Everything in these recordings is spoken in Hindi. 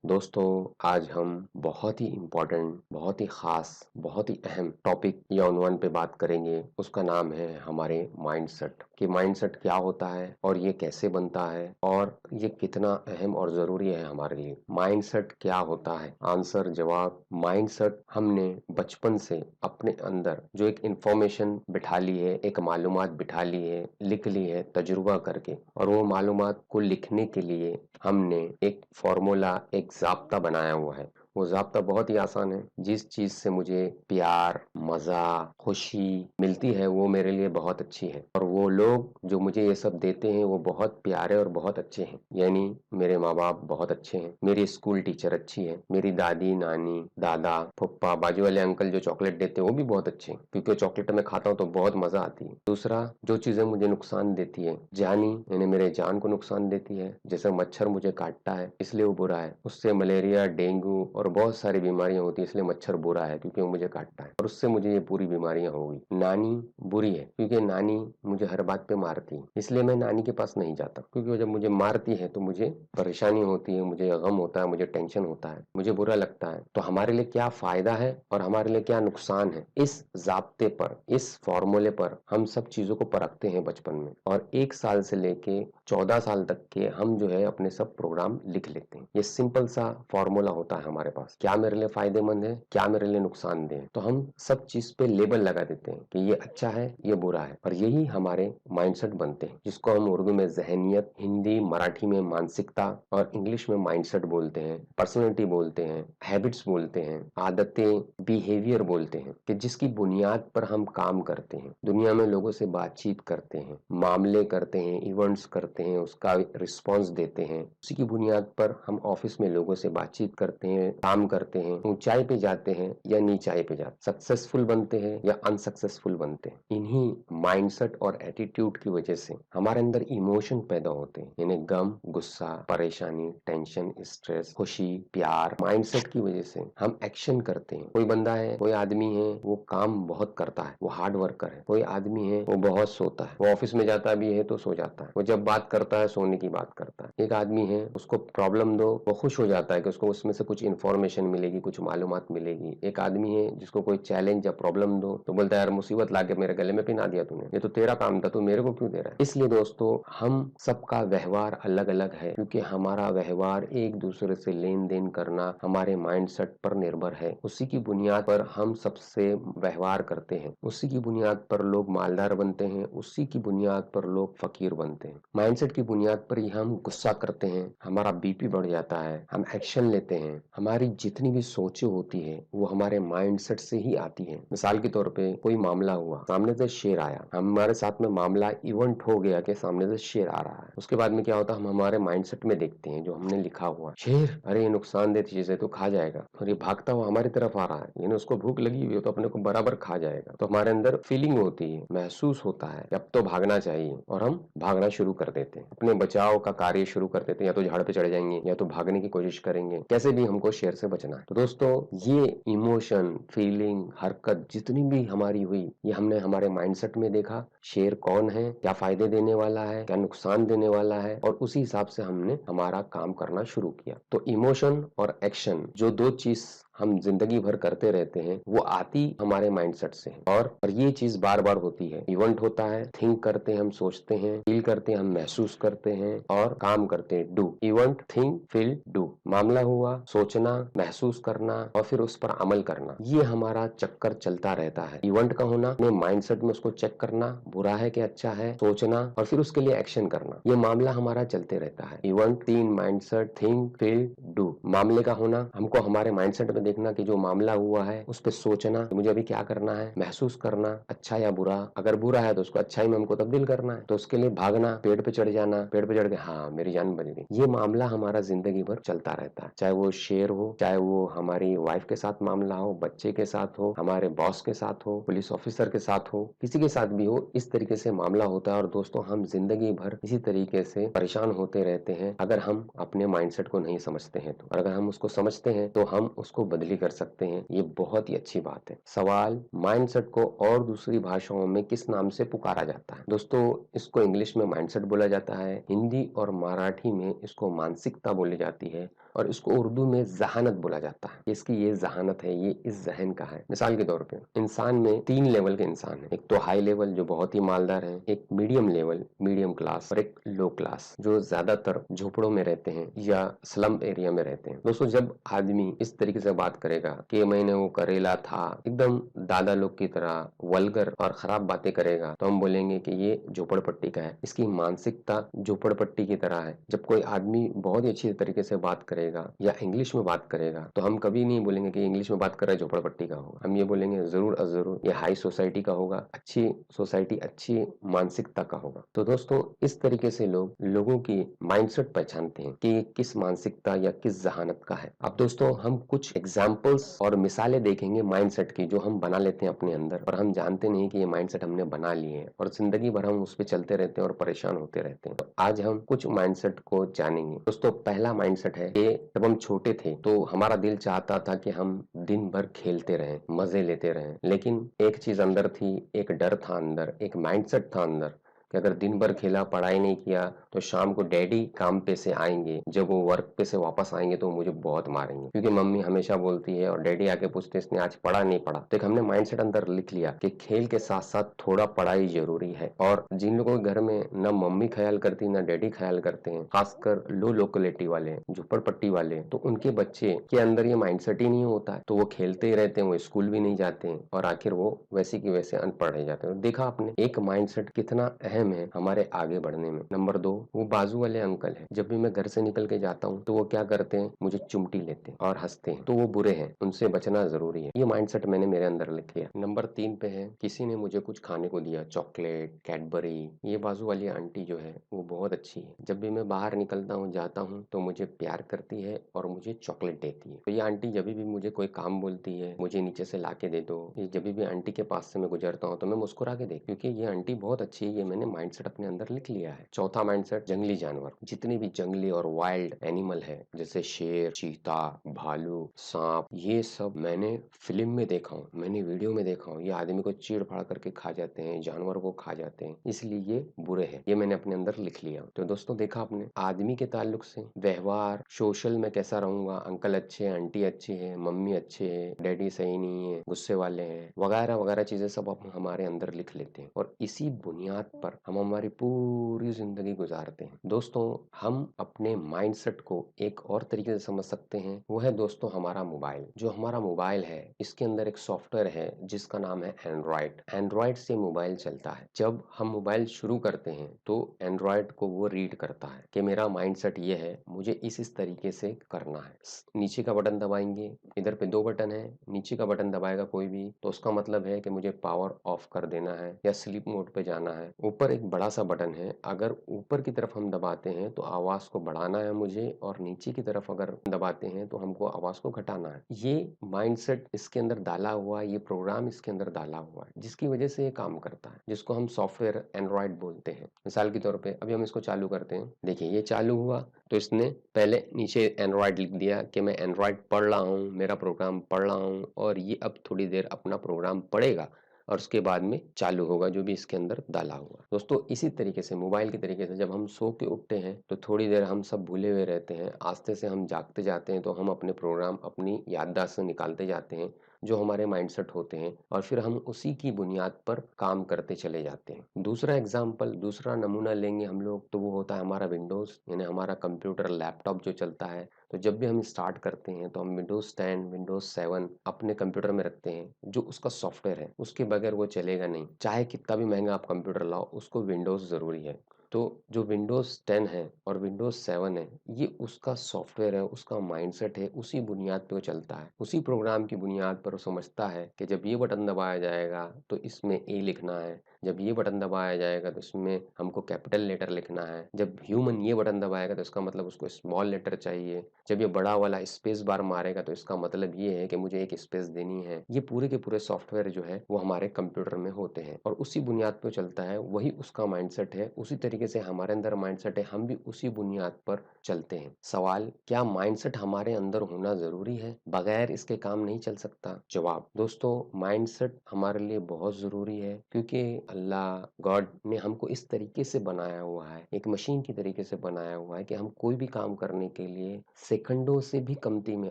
दोस्तों, आज हम बहुत ही इम्पोर्टेंट, बहुत ही ख़ास, बहुत ही अहम टॉपिक या उन्वान पे बात करेंगे। उसका नाम है हमारे माइंडसेट कि माइंडसेट क्या होता है और ये कैसे बनता है और ये कितना अहम और ज़रूरी है हमारे लिए। माइंडसेट क्या होता है? आंसर जवाब माइंडसेट हमने बचपन से अपने अंदर जो एक इंफॉर्मेशन बिठा ली है, एक मालूमात बिठा ली है, लिख ली है तजुर्बा करके, और वो मालूमात को लिखने के लिए हमने एक फॉर्मूला, एक ज़ाब्ता बनाया हुआ है। वो ज़ाब्ता बहुत ही आसान है। जिस चीज़ से मुझे प्यार, मज़ा, खुशी मिलती है वो मेरे लिए बहुत अच्छी है, और वो लोग जो मुझे ये सब देते हैं वो बहुत प्यारे और बहुत अच्छे हैं। यानी मेरे माँ-बाप बहुत अच्छे हैं, मेरी स्कूल टीचर अच्छी है, मेरी दादी, नानी, दादा, फूफा, बाजू वाले अंकल जो चॉकलेट देते हैं वो भी बहुत अच्छे हैं, क्योंकि वो चॉकलेट मैं खाता हूँ तो बहुत मज़ा आती है। दूसरा, जो चीज़ें मुझे नुकसान देती है, जानी यानी मेरे जान को नुकसान देती है, जैसे मच्छर मुझे काटता है इसलिए वो बुरा है। उससे मलेरिया, डेंगू और बहुत सारी बीमारियां होती है, इसलिए मच्छर बुरा है क्योंकि वो मुझे काटता है और उससे मुझे ये पूरी बीमारियां होगी। नानी बुरी है क्योंकि नानी मुझे हर बात पे मारती है, इसलिए मैं नानी के पास नहीं जाता, क्योंकि वो जब मुझे मारती है तो मुझे परेशानी होती है, मुझे गम होता है, मुझे टेंशन होता है, मुझे बुरा लगता है। तो हमारे लिए क्या फायदा है और हमारे लिए क्या नुकसान है, इस जाब्ते पर, इस फॉर्मूले पर हम सब चीजों को परखते हैं बचपन में, और 1 साल से लेके 14 साल तक के हम जो है अपने सब प्रोग्राम लिख लेते हैं। ये सिंपल सा फॉर्मूला होता है हमारे पास, क्या मेरे लिए फायदेमंद है, क्या मेरे लिए नुकसानदेह है, तो हम सब चीज पे लेबल लगा देते हैं कि ये अच्छा है, ये बुरा है, और यही हमारे माइंडसेट बनते हैं, जिसको हम उर्दू में जहनियत, हिंदी मराठी में मानसिकता और इंग्लिश में माइंडसेट बोलते हैं, पर्सनैलिटी बोलते हैं, हैबिट्स बोलते हैं, आदतें, बिहेवियर बोलते हैं, कि जिसकी बुनियाद पर हम काम करते हैं, दुनिया में लोगों से बातचीत करते हैं, मामले करते हैं, इवेंट्स करते हैं, उसका रिस्पॉन्स देते हैं। उसी की बुनियाद पर हम ऑफिस में लोगों से बातचीत करते हैं, काम करते हैं, ऊंचाई पे जाते हैं या नीचाई पे जाते हैं, सक्सेसफुल बनते हैं या अनसक्सेसफुल बनते हैं। इन्हीं माइंडसेट और एटीट्यूड की वजह से हमारे अंदर इमोशन पैदा होते हैं, यानी गम, गुस्सा, परेशानी, टेंशन, स्ट्रेस, खुशी, प्यार। माइंडसेट की वजह से हम एक्शन करते हैं। कोई बंदा है, कोई आदमी है, वो काम बहुत करता है, वो हार्ड वर्कर है। कोई आदमी है, वो बहुत सोता है, वो ऑफिस में जाता भी है तो सो जाता है, वो जब बात करता है सोने की बात करता है। एक आदमी है, उसको प्रॉब्लम दो, वो खुश हो जाता है कि उसको उसमें से कुछ इन्फॉर्मेशन मिलेगी, कुछ मालूमात मिलेगी। एक आदमी है जिसको कोई चैलेंज या प्रॉब्लम दो तो बोलता है यार मुसीबत लाके मेरे गले में पिना दिया तूने, ये तो तेरा काम था, तू मेरे को क्यों दे रहा है। इसलिए दोस्तों, हम सबका व्यवहार अलग अलग है, क्योंकि हमारा व्यवहार एक दूसरे से लेन देन करना हमारे माइंडसेट पर निर्भर है। उसी की बुनियाद पर हम सबसे व्यवहार करते हैं, उसी की बुनियाद पर लोग मालदार बनते हैं, उसी की बुनियाद पर लोग फकीर बनते हैं। माइंडसेट की बुनियाद पर ही हम गुस्सा करते हैं, हमारा बीपी बढ़ जाता है, हम एक्शन लेते हैं। हमारी जितनी भी सोचें होती है वो हमारे माइंडसेट से ही आती है। मिसाल के तौर पे कोई मामला हुआ, सामने से शेर आया, हमारे साथ में मामला इवेंट हो गया कि सामने से शेर आ रहा है। उसके बाद में क्या होता है, हम हमारे माइंडसेट में देखते हैं जो हमने लिखा हुआ, शेर, अरे ये नुकसानदेह चीज है तो खा जाएगा, और ये भागता हुआ हमारी तरफ आ रहा है, यानी उसको भूख लगी हुई है तो अपने को बराबर खा जाएगा। तो हमारे अंदर फीलिंग होती है, महसूस होता है कि अब तो भागना चाहिए, और हम भागना शुरू कर देते हैं, अपने बचाव का कार्य शुरू कर देते हैं। या तो झाड़ पे चढ़ जाएंगे या तो भागने की कोशिश करेंगे, कैसे भी हमको शेर से बचना है। तो दोस्तों, ये इमोशन, फीलिंग, हरकत जितनी भी हमारी हुई, ये हमने हमारे माइंडसेट में देखा। शेर कौन है, क्या फायदे देने वाला है, क्या नुकसान देने वाला है, और उसी हिसाब से हमने हमारा काम करना शुरू किया। तो इमोशन और एक्शन, जो दो चीज हम जिंदगी भर करते रहते हैं, वो आती हमारे माइंडसेट से है, और ये चीज बार बार होती है। इवेंट होता है, थिंक करते हैं, हम सोचते हैं, फील करते हैं, हम महसूस करते हैं, और काम करते हैं, do. Event, think, feel, do. मामला हुआ, सोचना, महसूस करना, और फिर उस पर अमल करना, ये हमारा चक्कर चलता रहता है। इवेंट का होना, अपने माइंडसेट में उसको चेक करना, बुरा है कि अच्छा है, सोचना, और फिर उसके लिए एक्शन करना, ये मामला हमारा चलते रहता है। इवेंट, तीन, माइंडसेट, थिंक, फील, डू। मामले का होना, हमको हमारे माइंडसेट में देखना कि जो मामला हुआ है उस पर सोचना, मुझे अभी क्या करना है, महसूस करना, अच्छा या बुरा। अगर बुरा है तो उसको अच्छाई में हमको तब्दील करना है, तो उसके लिए भागना, पेड़ पे चढ़ जाना, पेड़ पे चढ़ के हाँ मेरी जान बच गई। ये मामला हमारा जिंदगी भर चलता रहता है, चाहे वो शेर हो, चाहे वो हमारी वाइफ के साथ मामला हो, बच्चे के साथ हो, हमारे बॉस के साथ हो, पुलिस ऑफिसर के साथ हो, किसी के साथ भी हो, इस तरीके से मामला होता है। और दोस्तों, हम जिंदगी भर इसी तरीके से परेशान होते रहते हैं अगर हम अपने माइंडसेट को नहीं समझते हैं तो। और अगर हम उसको समझते हैं तो हम उसको बदली कर सकते हैं। ये बहुत ही अच्छी बात है। सवाल, माइंडसेट को और दूसरी भाषाओं में किस नाम से पुकारा जाता है? दोस्तों, इसको इंग्लिश में माइंडसेट बोला जाता है, हिंदी और मराठी में इसको मानसिकता बोली जाती है, और इसको उर्दू में ज़हानत बोला जाता है। इसकी ये ज़हानत है, ये इस ज़हन का है। मिसाल के तौर पे इंसान में 3 लेवल के इंसान हैं। एक तो हाई लेवल जो बहुत ही मालदार है, एक मीडियम लेवल, मीडियम क्लास और एक लो क्लास जो ज़्यादातर झोपड़ों में रहते हैं या स्लम एरिया में रहते हैं। दोस्तों जब आदमी इस तरीके से बात करेगा कि मैंने वो करेला था, एकदम दादा लोग की तरह वल्गर और खराब बातें करेगा, तो हम बोलेंगे कि ये झोपड़पट्टी का है। इसकी मानसिकता झोपड़पट्टी की तरह है। जब कोई आदमी बहुत ही अच्छी तरीके से बात करेगा या इंग्लिश में बात करेगा, तो हम कभी नहीं बोलेंगे कि इंग्लिश में बात कर रहा है झोपड़पट्टी का होगा। हम ये बोलेंगे जरूर जरूर ये हाई सोसाइटी का होगा, अच्छी सोसाइटी, अच्छी मानसिकता का होगा। तो दोस्तों इस तरीके से लोगों की माइंडसेट पहचानते हैं कि किस मानसिकता या किस जहानत का है। अब दोस्तों हम कुछ एग्जाम्पल्स और मिसालें देखेंगे माइंडसेट की जो हम बना लेते हैं अपने अंदर, और हम जानते नहीं कि ये माइंडसेट हमने बना लिए हैं और जिंदगी भर हम उस पर चलते रहते हैं और परेशान होते रहते हैं। तो आज हम कुछ माइंडसेट को जानेंगे। दोस्तों पहला माइंडसेट है कि जब हम छोटे थे तो हमारा दिल चाहता था कि हम दिन भर खेलते रहें, मजे लेते रहें, लेकिन एक चीज अंदर थी, एक डर था अंदर, एक माइंडसेट था अंदर कि अगर दिन भर खेला, पढ़ाई नहीं किया, तो शाम को डैडी काम पे से आएंगे, जब वो वर्क पे से वापस आएंगे तो मुझे बहुत मारेंगे, क्योंकि मम्मी हमेशा बोलती है और डैडी आके पूछते हैं इसने आज पढ़ा नहीं पढ़ा। तो एक हमने माइंडसेट अंदर लिख लिया कि खेल के साथ साथ थोड़ा पढ़ाई जरूरी है। और जिन लोगों के घर में न मम्मी ख्याल करती न डैडी ख्याल करते हैं, खासकर लो लोकेलिटी वाले, झुपड़पट्टी वाले, तो उनके बच्चे के अंदर ये माइंडसेट ही नहीं होता है, तो वो खेलते ही रहते हैं, वो स्कूल भी नहीं जाते हैं और आखिर वो वैसे की वैसे अनपढ़ रह जाते हैं। देखा आपने एक माइंडसेट कितना अहम है हमारे आगे बढ़ने में। नंबर 2, वो बाजू वाले अंकल है, जब भी मैं घर से निकल के जाता हूँ तो वो क्या करते हैं, मुझे चिमटी लेते हैं और हंसते हैं, तो वो बुरे हैं, उनसे बचना जरूरी है। ये माइंडसेट मैंने मेरे अंदर लिख लिया। नंबर 3 पे है, किसी ने मुझे कुछ खाने को दिया, चॉकलेट, कैडबरी, ये बाजू वाली आंटी जो है वो बहुत अच्छी है, जब भी मैं बाहर निकलता हूँ जाता हूँ तो मुझे प्यार करती है और मुझे चॉकलेट देती है। तो ये आंटी जब भी मुझे कोई काम बोलती है, मुझे नीचे से ला के दे दो, ये जब भी आंटी के पास से मैं गुजरता हूँ तो मैं मुस्कुरा के देख, क्योंकि ये आंटी बहुत अच्छी है, ये मैंने माइंडसेट अपने अंदर लिख लिया है। चौथा माइंडसेट, जंगली जानवर, जितने भी जंगली और वाइल्ड एनिमल है, जैसे शेर, चीता, भालू, सांप, ये सब मैंने फिल्म में देखा हूँ, मैंने वीडियो में देखा हूँ, ये आदमी को चीड़ फाड़ करके खा जाते हैं, जानवर को खा जाते हैं, इसलिए ये बुरे हैं। ये मैंने अपने अंदर लिख लिया। तो दोस्तों देखा आपने, आदमी के ताल्लुक से व्यवहार, सोशल में कैसा रहूंगा, अंकल अच्छे हैं, आंटी अच्छी है, मम्मी अच्छे है, डैडी सही नहीं है, गुस्से वाले हैं, वगैरह वगैरह चीजें सब हम हमारे अंदर लिख लेते हैं और इसी बुनियाद पर हम हमारी पूरी जिंदगी गुजारते हैं। दोस्तों हम अपने माइंडसेट को एक और तरीके से समझ सकते हैं, वो है दोस्तों हमारा मोबाइल। जो हमारा मोबाइल है इसके अंदर एक सॉफ्टवेयर है जिसका नाम है एंड्रॉइड। एंड्रॉइड से मोबाइल चलता है। जब हम मोबाइल शुरू करते हैं तो एंड्रॉइड को वो रीड करता है कि मेरा माइंडसेट ये है, मुझे इस तरीके से करना है। नीचे का बटन दबाएंगे, इधर पे 2 बटन है, नीचे का बटन दबाएगा कोई भी तो उसका मतलब है कि मुझे पावर ऑफ कर देना है या स्लीप मोड पे जाना है। ऊपर एक बड़ा सा बटन है, अगर ऊपर की तरफ हम दबाते हैं तो आवाज को बढ़ाना है मुझे, और नीचे की तरफ अगर दबाते हैं तो हमको आवाज को घटाना है। ये माइंडसेट इसके अंदर डाला हुआ है, ये प्रोग्राम इसके अंदर डाला हुआ है, जिसकी वजह से ये काम करता है, जिसको हम सॉफ्टवेयर एंड्रॉइड बोलते हैं। मिसाल के तौर पे अभी हम इसको चालू करते हैं, देखिए ये चालू हुआ तो इसने पहले नीचे एंड्रॉइड लिख दिया कि मैं एंड्रॉइड पढ़ रहा हूँ, मेरा प्रोग्राम पढ़ रहा हूँ, और ये अब थोड़ी देर अपना प्रोग्राम पढ़ेगा और उसके बाद में चालू होगा जो भी इसके अंदर डाला हुआ। दोस्तों इसी तरीके से मोबाइल की तरीके से जब हम सो के उठते हैं तो थोड़ी देर हम सब भूले हुए रहते हैं, आस्ते से हम जागते जाते हैं तो हम अपने प्रोग्राम अपनी याददाश्त से निकालते जाते हैं जो हमारे माइंडसेट होते हैं, और फिर हम उसी की बुनियाद पर काम करते चले जाते हैं। दूसरा एग्जाम्पल, दूसरा नमूना लेंगे हम लोग तो वो होता है हमारा विंडोज, यानी हमारा कंप्यूटर, लैपटॉप जो चलता है। तो जब भी हम स्टार्ट करते हैं तो हम विंडोज 10, विंडोज 7 अपने कंप्यूटर में रखते हैं, जो उसका सॉफ्टवेयर है, उसके बगैर वो चलेगा नहीं। चाहे कितना भी महंगा आप कंप्यूटर लाओ, उसको विंडोज जरूरी है। तो जो विंडोज 10 है और विंडोज 7 है, ये उसका सॉफ्टवेयर है, उसका माइंडसेट है, उसी बुनियाद पे वो चलता है, उसी प्रोग्राम की बुनियाद पर वो समझता है कि जब ये बटन दबाया जाएगा तो इसमें ए लिखना है, जब ये बटन दबाया जाएगा तो इसमें हमको कैपिटल लेटर लिखना है, जब ह्यूमन ये बटन दबाएगा तो इसका मतलब उसको स्मॉल लेटर चाहिए, जब ये बड़ा वाला स्पेस बार मारेगा तो इसका मतलब ये है कि मुझे एक स्पेस देनी है। ये पूरे के पूरे सॉफ्टवेयर जो है वो हमारे कंप्यूटर में होते हैं और उसी बुनियाद पर चलता है, वही उसका माइंडसेट है, उसी तरीके से हमारे अंदर माइंडसेट है, हम भी उसी बुनियाद पर चलते हैं। सवाल, क्या माइंडसेट हमारे अंदर होना जरूरी है? बगैर इसके काम नहीं चल सकता? जवाब, दोस्तों माइंडसेट हमारे लिए बहुत जरूरी है, क्योंकि अल्लाह गॉड ने हमको इस तरीके से बनाया हुआ है, एक मशीन की तरीके से बनाया हुआ है कि हम कोई भी काम करने के लिए सेकंडों से भी कमती में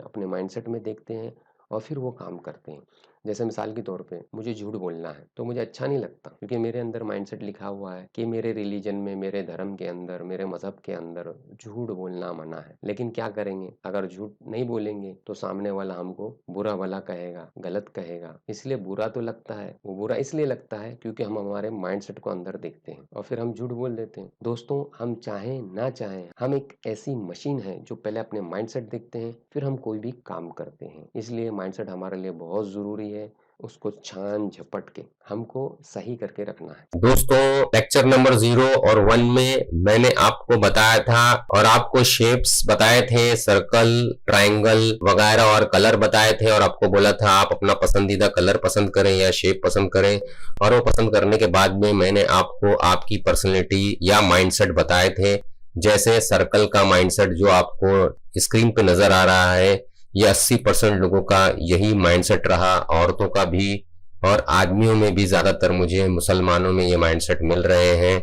अपने माइंडसेट में देखते हैं और फिर वो काम करते हैं। जैसे मिसाल के तौर पे मुझे झूठ बोलना है तो मुझे अच्छा नहीं लगता, क्योंकि मेरे अंदर माइंडसेट लिखा हुआ है कि मेरे रिलीजन में, मेरे धर्म के अंदर, मेरे मजहब के अंदर झूठ बोलना मना है। लेकिन क्या करेंगे, अगर झूठ नहीं बोलेंगे तो सामने वाला हमको बुरा भला कहेगा, गलत कहेगा, इसलिए बुरा तो लगता है। वो बुरा इसलिए लगता है क्योंकि हम हमारे माइंडसेट को अंदर देखते हैं और फिर हम झूठ बोल देते हैं। दोस्तों, हम चाहें ना चाहें, हम एक ऐसी मशीन है जो पहले अपने माइंडसेट देखते हैं, फिर हम कोई भी काम करते हैं। इसलिए माइंडसेट हमारे लिए बहुत जरूरी है, उसको छान झपट के हमको सही करके रखना है। दोस्तों, लेक्चर नंबर 0 और 1 में मैंने आपको बताया था और आपको शेप्स बताए थे, सर्कल, ट्रायंगल वगैरह, और कलर बताए थे, और आपको बोला था आप अपना पसंदीदा कलर पसंद करें या शेप पसंद करें। और वो पसंद करने के बाद में मैंने आपको आपकी पर्सनैलिटी या माइंडसेट बताए थे। जैसे सर्कल का माइंडसेट जो आपको स्क्रीन पे नजर आ रहा है, ये 80% लोगों का यही माइंडसेट रहा, औरतों का भी और आदमियों में भी। ज्यादातर मुझे मुसलमानों में ये माइंडसेट मिल रहे हैं।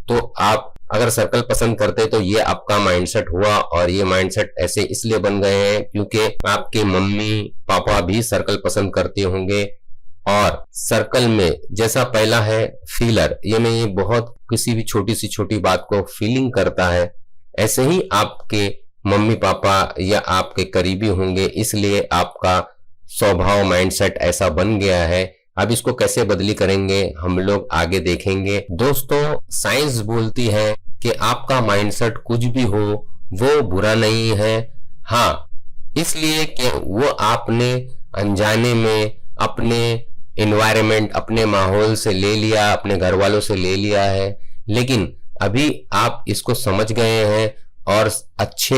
तो आप अगर सर्कल पसंद करते तो ये आपका माइंडसेट हुआ, और ये माइंडसेट ऐसे इसलिए बन गए हैं क्योंकि आपके मम्मी पापा भी सर्कल पसंद करते होंगे। और सर्कल में जैसा पहला है फीलर, यानी ये बहुत किसी भी छोटी सी छोटी बात को फीलिंग करता है, ऐसे ही आपके मम्मी पापा या आपके करीबी होंगे, इसलिए आपका स्वभाव माइंडसेट ऐसा बन गया है। अब इसको कैसे बदली करेंगे हम लोग आगे देखेंगे। दोस्तों, साइंस बोलती है कि आपका माइंडसेट कुछ भी हो वो बुरा नहीं है। हाँ, इसलिए कि वो आपने अनजाने में अपने एनवायरनमेंट, अपने माहौल से ले लिया, अपने घर वालों से ले लिया है, लेकिन अभी आप इसको समझ गए हैं। और अच्छे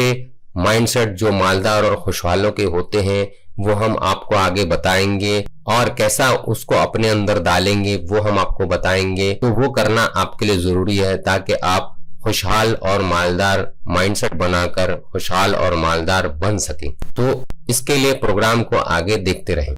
माइंडसेट जो मालदार और खुशहालों के होते हैं वो हम आपको आगे बताएंगे, और कैसा उसको अपने अंदर डालेंगे वो हम आपको बताएंगे। तो वो करना आपके लिए जरूरी है ताकि आप खुशहाल और मालदार माइंडसेट बनाकर खुशहाल और मालदार बन सकें। तो इसके लिए प्रोग्राम को आगे देखते रहें।